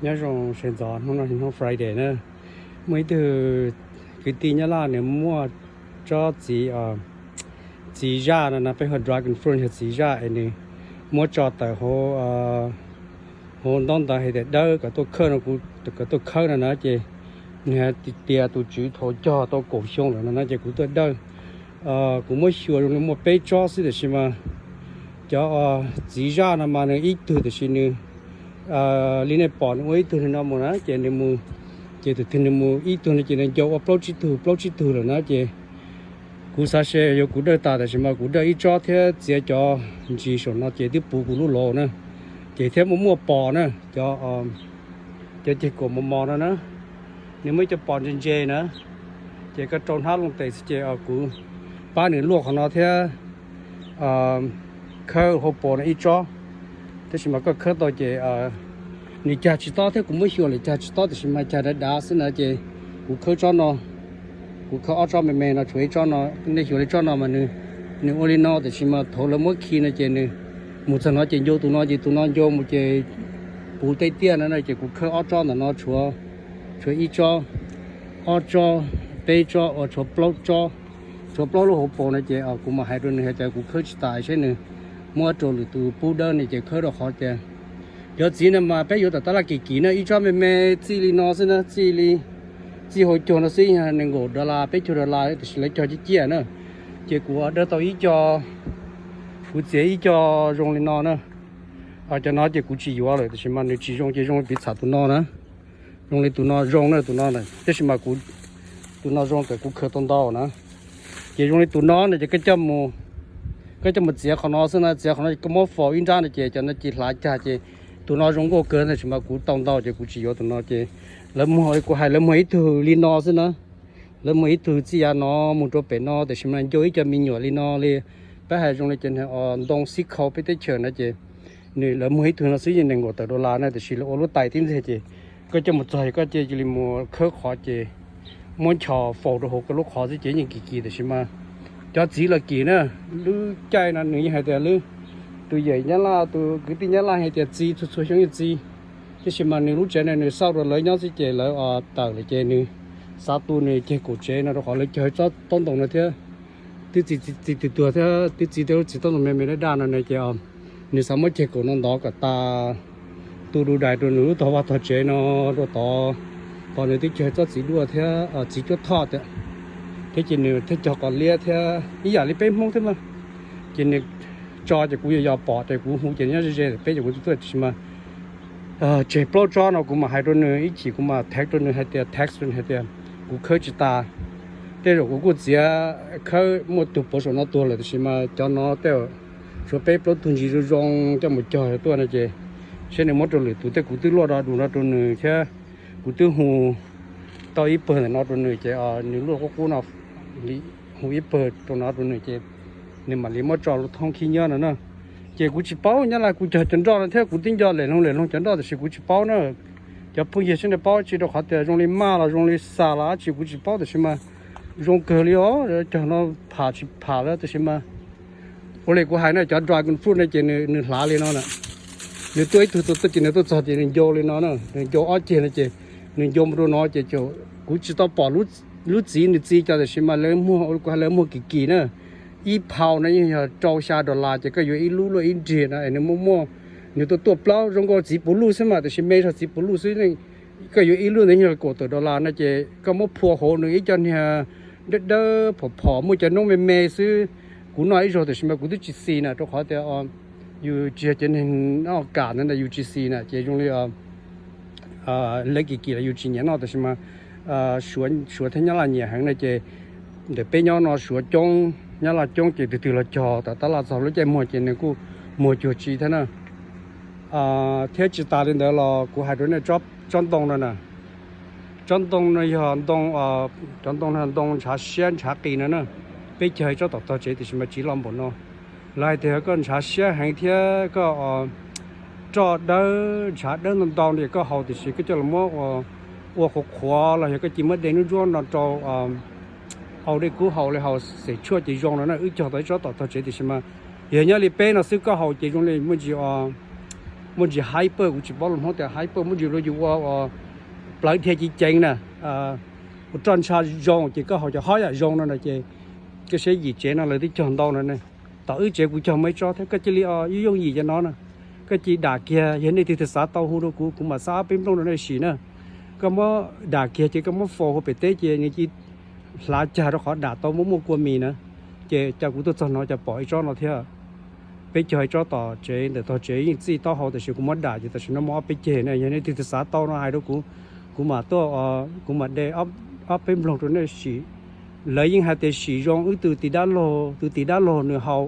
nhớ rằng sẽ gió nó nó Friday nữa mấy từ cái tin nhớ là nếu mua cho chỉ ra là phải học dragon fruit hay chỉ ra này mua cho tại hồ đông tại hệ đỡ cái tôi khơi nó cũng cái tôi khơi là nó chỉ nè tiệt tôi chỉ thổi cho tôi cổ xong rồi nó chỉ cũng tôi đỡ cũng mới sửa rồi một bé cho xí để mà cho chỉ ra là mà nó ít thứ để xin nữa liên hệ bỏ nó ít thứ nó mà nó chỉ nên mua chỉ từ thứ mua ít thứ nó chỉ nên cho upload chỉ từ rồi nó chỉ cú sa xe yo cú đợi ta để mà cú đợi ít cho thế chỉ cho chỉ số nó chỉ tiếp bù cú lú lò nữa chỉ thêm một mua bò nữa cho chỉ của một mò nữa nếu mới cho bò trên dê nữa chỉ có trôn hát luôn tệ chỉ ở cú ba nửa luộc của nó thế khơi hộp bò nó ít cho thế mà có khơi tôi chỉ nị cha chỉ to thế cũng mới hiểu là cha chỉ to thì mà cha đã đá xin là chỉ cú khơi cho nó cú khơi cho mẹ nó chuối cho nó nên hiểu là cho nó mà nếu ô linh nó thì mà thầu là mỗi khi nó chỉ một số nó chỉ vô tụi nó vô một chỉ bù tây tiền nó này chỉ cú khơi cho nó chúa ít cho tây cho chúa block lúc hộp bò này chỉ cũng mà hai đứa này chỉ cú khơi tài thế nữa mua trộn được từ bù đơn này chỉ khơi được họ chỉ giờ chỉ là mà bây giờ ta là kỳ nữa ít cho mẹ chỉ li nó xin nữa chỉ hồi cho nó xin nên ngủ đó là bây giờ đó là thì lấy cho chị nữa chị của đỡ tao ít cho phụ chế ít cho rong li nó nữa cho nó chị cũng chỉ vào rồi thì mà nếu chỉ rong bị sạt tụi nó nữa rong li tụi nó này thế mà cũng tụi nó rong cái cũng khơi tông đau nữa chị rong li tụi nó này cái chấm một chế của nó xin là chế của nó cái món phở in ra này chị cho nó chỉ lại cha chị tụi nó rong có cơn này mà cũng tông đau chị cũng chỉ vào tụi nó chị lớp mỗi của hai lớp mấy thứ li nó xin nữa lớp mấy thứ chỉ là nó một chỗ bể nó để xem là chơi cho mình nhỏ li nó li bé hai trong này trên đông xí khâu bé tới chờ nó chị này lớp mấy thứ nó sử dụng nên ngồi tại đô la này để xí là ô lô tài tím thế chị có cho một trời có chị chỉ mua khơi khó chị muốn chờ phổ đồ hộp cái lúc khó thì chị những kỳ để xem mà cho chỉ là kỳ nữa lư chạy là nữ hay là lư từ vậy nhá là từ cái tin nhá là hay là gì số giống gì cái xem mà lúc chơi này sau rồi lấy nhau sẽ chơi lấy tờ lại chơi nữa sao tu này chơi cổ chơi nó họ lấy chơi cho tôn đồng này thế từ từ thế từ chỉ tôn đồng mình đã này chơi nếu sao mới chơi cổ nó đó cả ta tu đủ đại tu nữ tao vào tao chơi nó rồi tao này thì chơi cho chỉ đua thế chỉ cho thọ thế chỉ nữa thế cho còn lia thế ý giờ lấy bên mông thế mà chỉ nữa cho cũng giờ bỏ thì cũng không chỉ nhớ gì bây giờ cũng tôi chỉ mà chế pro cho nó cũng mà hai đôi nữa ít chỉ cũng mà tag đôi nữa hay tiền tax đôi hay tiền cũng khơi chỉ ta thế rồi cũng chỉ khơi một tụ bớt số nó tua lại thì mà cho nó theo số bé pro tuần gì rồi rong cho một trời tua này chứ cho nên một rồi tụ thế cũng tự lo đó đủ nó đôi nữa chứ cũng tự hồ tao ít bớt nó đôi nữa chứ nếu lúc có cú nào hồ ít bớt cho nó đôi nữa chứ nên mà lấy một trò thông khí nhớ nữa chị cũng chỉ bao nhá là cũng chờ chân rõ là thế cũng tính cho lên long chân rõ thì cũng chỉ bao nữa cho phong nhiệt sinh để bao chỉ được họ tiền rong lên ma là rong lên xa là chỉ cũng chỉ bao thì mà rong cờ lió rồi cho nó phá đó thì mà ô lê của hai này cho dragon fruit này chỉ nên lá lên nó nè nếu tôi chỉ nên tôi cho chỉ nên vô lên nó nè nên vô ở trên này chỉ nên vô một nó chỉ cho cũng chỉ tao bỏ lút gì cho thì mà lấy mua của lấy mua kỳ nữa ít phao này như trâu xa đô la chỉ có ít lú rồi ít tiền này nếu mua nếu tôi bao trong có chỉ bốn lú xem mà thì mấy chỉ bốn lú xí này có ít lú này như cổ từ đô la nó chỉ có một phù hộ nữa ít cho nhà đỡ phò mua cho nó mê xí cũng nói rồi thì mà cũng chỉ xí nè trong họ thì chỉ cho nên nó cả nên là UGC nè chỉ trong này lấy kỳ là UGC nhá nó thì mà sửa thế nhá là nhẹ hàng này chỉ để bên nhau nó sửa trong nhá là trong chỉ từ là trò ta là sau lúc chạy mua chỉ này cô mua chuột chi thế nào thế chỉ ta đến đó là cô hai đứa này chọn đông rồi nè chọn đông này chọn đông trả xe trả kỳ nữa nè bây giờ cho tao chế thì mà chỉ làm bốn nó lại thì con trả xe hàng thế có cho đỡ trả đỡ nằm đông thì có hậu thì chỉ cái cho là mua ô khóa là cái chỉ mất đến nó nó cho hậu đây cú hậu là hậu sẽ chua chỉ dùng nó ít cho tới cho tao chế thì mà hiện nhá li bên nó sẽ có hậu chỉ dùng lên mới chỉ muốn chỉ hyper cũng chỉ bao lùm không thể hyper muốn chỉ rồi chỉ qua lại theo chỉ chén nè một tròn xa rong chỉ có họ cho hỏi là rong nó là chỉ cái xe gì chế nó là đi chọn đâu nữa này tạo ư chế cũng cho mấy cho thế cái chỉ lý dùng gì cho nó nè cái chỉ đà kia hiện nay thì xã tàu hú đâu cũng mà xã bên trong nó này xí nè cái mà đà kia chỉ cái mà phò họ bị té chế như chỉ lá trà nó khó đà tàu mua qua mì nữa chế cho cũng tôi cho nó cho bỏ cho nó theo bây giờ cho tàu chế để tàu chế những gì tàu họ thì cũng mất đà thì nó mất bây giờ này hiện nay thì xã tàu nó hay đâu cũng mà tôi cũng mà để ấp bên trong nó này xí lấy những hạt để sử dụng từ tí đá lô nữa họ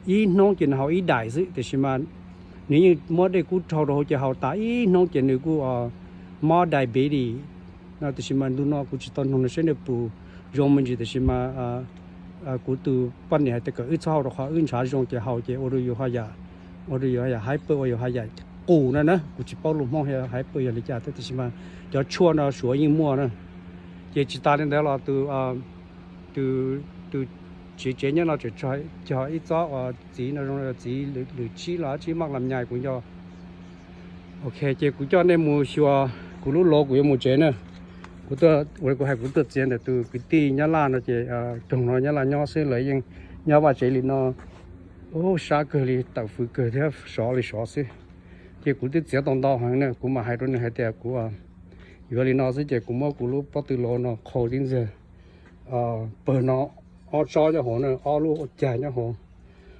ý nông chuyện họ ý đại sự thì mà nếu như mỗi đây cũng trâu đồ cho họ tại ý nông chuyện nữa cũng mỗi đại bể đi nó thì mà nó cũng chỉ toàn nó sẽ được bù dùng mình chỉ thì mà cũng từ ban này thì cái ít sau đó họ ít trả dùng cho họ chỉ ở đây ở đây hyper ở đây cũ nữa cũng chỉ bao lùm mong hyper ở đây chả thì mà cho chua nó sủa như mua nữa chỉ ta đến đó là từ chỉ chế nhau nó chỉ cho ít gió chỉ nó rồi chỉ lử chỉ là chỉ mặc làm nhài cũng cho ok chỉ cũng cho nên mua xua cũng lúc lô cũng mua chế nữa cũng tôi hay cũng tự chế để từ cái tì nhá là nó chỉ trồng nó nhá là nhau sẽ lấy nhưng nhau vào chế thì nó xa cơ thì tạo phụ cơ theo xó xí chỉ cũng tự chế đồng đào hàng nữa cũng mà hai đứa này hai tiệt cũng giờ thì nó sẽ chỉ cũng mua cũng lúc bắt từ lô nó khô đến giờ bờ nó cho họ nữa luôn chạy cho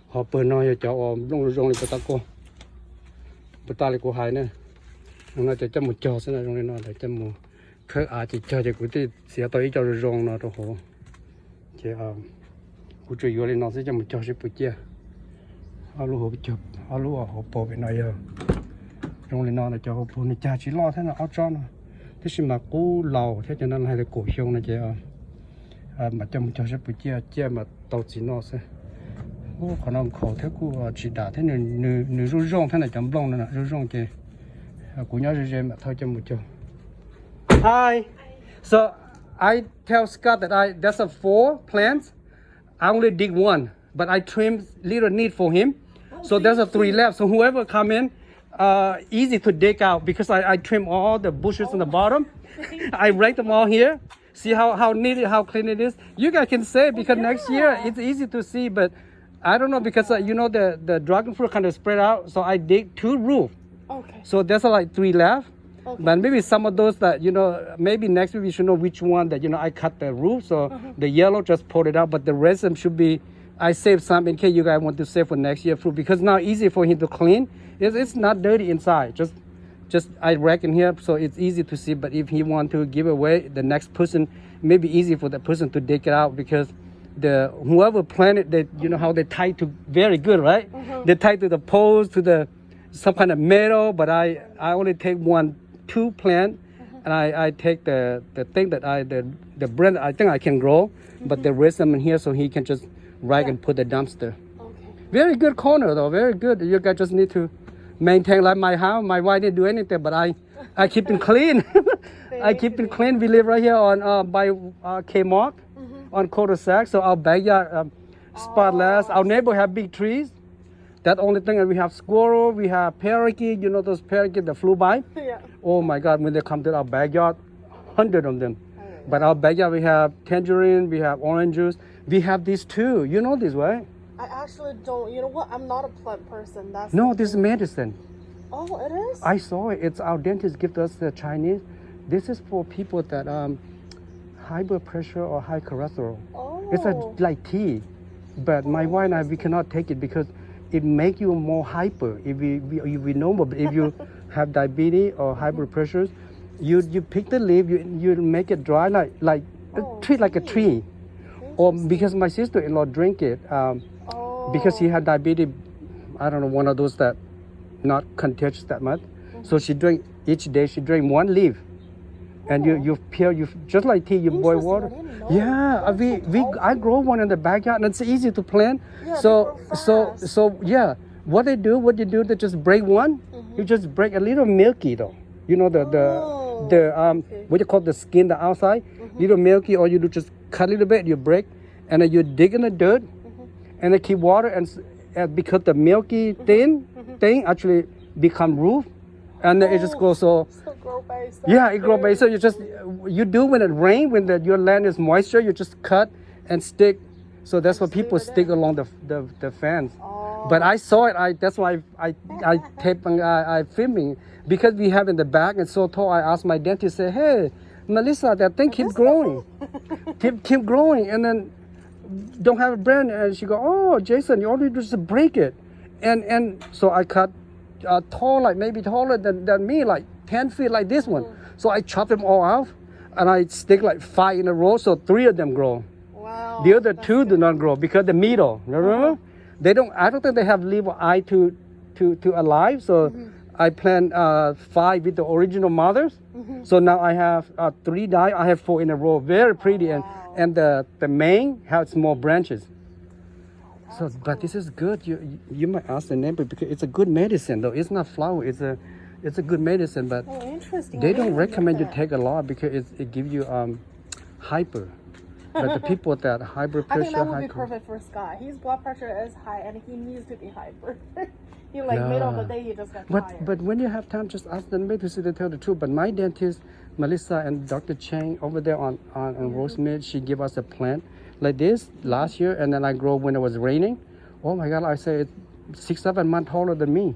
họ bờ nó cho rong rong thì ta cô ta lại cô hai nữa nó chỉ cho một trò thế này rong nó để cho một khơi chỉ cho cũng thì sẽ tới cho rong nó đó họ chỉ cũng chỉ giờ thì nó sẽ cho một trò sẽ bự chia luôn họ chụp luôn họ bỏ bên này giờ rong nó là cho họ bù này cha chỉ lo thế nào cho nó thế mà cú lầu thế cho nên hay là cổ hiông này chị mà trong cho sẽ bị chia mà tàu chỉ nó sẽ khả năng khó thế cú chỉ đã thế nửa rong thế này chấm bông nữa rong chị cú nhớ rồi mà thôi cho một chỗ. Hi, so I tell Scott that there's a 4 plants. I only dig one, but I trim little need for him. So there's a 3 left. So whoever come in, easy to dig out because I trim all the bushes on the bottom. I rake them all here. See how neat, how clean it is. You guys can say because next year it's easy to see, but I don't know because you know the dragon fruit kind of spread out. So I dig 2 roofs. Okay. So there's like 3 left. Okay. But maybe some of those that maybe next week we should know which one that I cut the roof. So the yellow just pulled it out, but the rest of them should be. I saved some in case you guys want to save for next year fruit because now easy for him to clean. It's not dirty inside. Just I reckon here, so it's easy to see. But if he want to give away, the next person, maybe easy for the person to dig it out because whoever planted, they how they tie to very good, right? They tie to the poles to some kind of metal. But I only take 2 plant, and I take the thing that the brand I think I can grow, but the rest of them in here so he can just rake and put the dumpster. Okay. Very good corner though, very good. You guys just need to maintain like my house. My wife didn't do anything, but I keep it clean. I keep it clean. We live right here on by K-Mark on cul-de-sac. So our backyard spotless. Our neighbor have big trees. That only thing, and we have squirrel, we have parakeet. You know those parakeet that flew by? Yeah. Oh my God! When they come to our backyard, 100 of them. But our backyard we have tangerine, we have orange juice, we have these too. You know this, right? I actually don't. You know what? I'm not a plant person. No, this is medicine. Oh, it is? I saw it. It's our dentist gift us the Chinese. This is for people that high blood pressure or high cholesterol. Oh. It's like tea, but my wife and I we cannot take it because it make you more hyper. If we normal, but if you have diabetes or high blood pressures, you pick the leaf, you make it dry like treat like a tree. Or because my sister-in-law drink it, because she had diabetes, I don't know, one of those that not contagious that much. So she drink each day. She drink 1 leaf, and you peel just like tea. You boil water. Yeah, I grow one in the backyard, and it's easy to plant. Yeah, so yeah. What you do, they just break one. You just break a little milky though. You know the what you call the skin, the outside, little milky, or you do just cut a little bit. You break, and then you dig in the dirt, and then keep water, and because the milky thing actually become roof, and then it just Oh. goes so. So grow base. Yeah, it grow base. So you do when it rain, when your land is moisture, you just cut and stick. So that's what Just leave people it stick there. along the fence. Oh. But I saw it. That's why I tape and I filming because we have in the back and so tall. I asked my dentist, say, hey, Melissa, that thing keep growing, keep growing, and then don't have a brand. And she go, oh, Jason, you only just break it, and so I cut tall, like maybe taller than me, like 10 feet, like this one. So I chop them all off, and I stick like 5 in a row, so 3 of them grow. Wow. The other that's 2 do good. not grow because the middle, remember? They don't. I don't think they have live eye to alive. So I plant 5 with the original mothers. So now I have 3 die. I have 4 in a row, very pretty, wow. and the main has more branches. So, That's but cool. this is good. You might ask the neighbor because it's a good medicine though. It's not flour. It's a good medicine, but Oh, interesting. they I don't didn't know recommend you that. take a lot because it gives you hyper. But the people that high blood I think pressure, that would high be perfect for Scott. His blood pressure is high and he needs to be hyper. He like middle of the Yeah. day he just got tired. But when you have time, just ask the neighbor to tell the truth. But my dentist, Melissa and Dr. Chang over there on Rosemead, she give us a plant like this last year, and then I grow when it was raining. Oh my God! I say it's 6-7 months taller than me.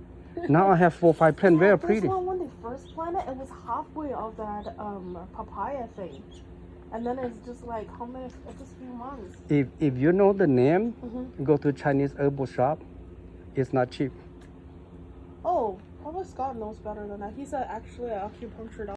Now I have 4-5 plants, very This pretty. one, when they first planted, it was halfway of that papaya thing, and then it's just like how many? It's just a few months. If you know the name, go to Chinese herbal shop. It's not cheap. Oh, probably Scott knows better than that. He's actually an acupuncture doctor.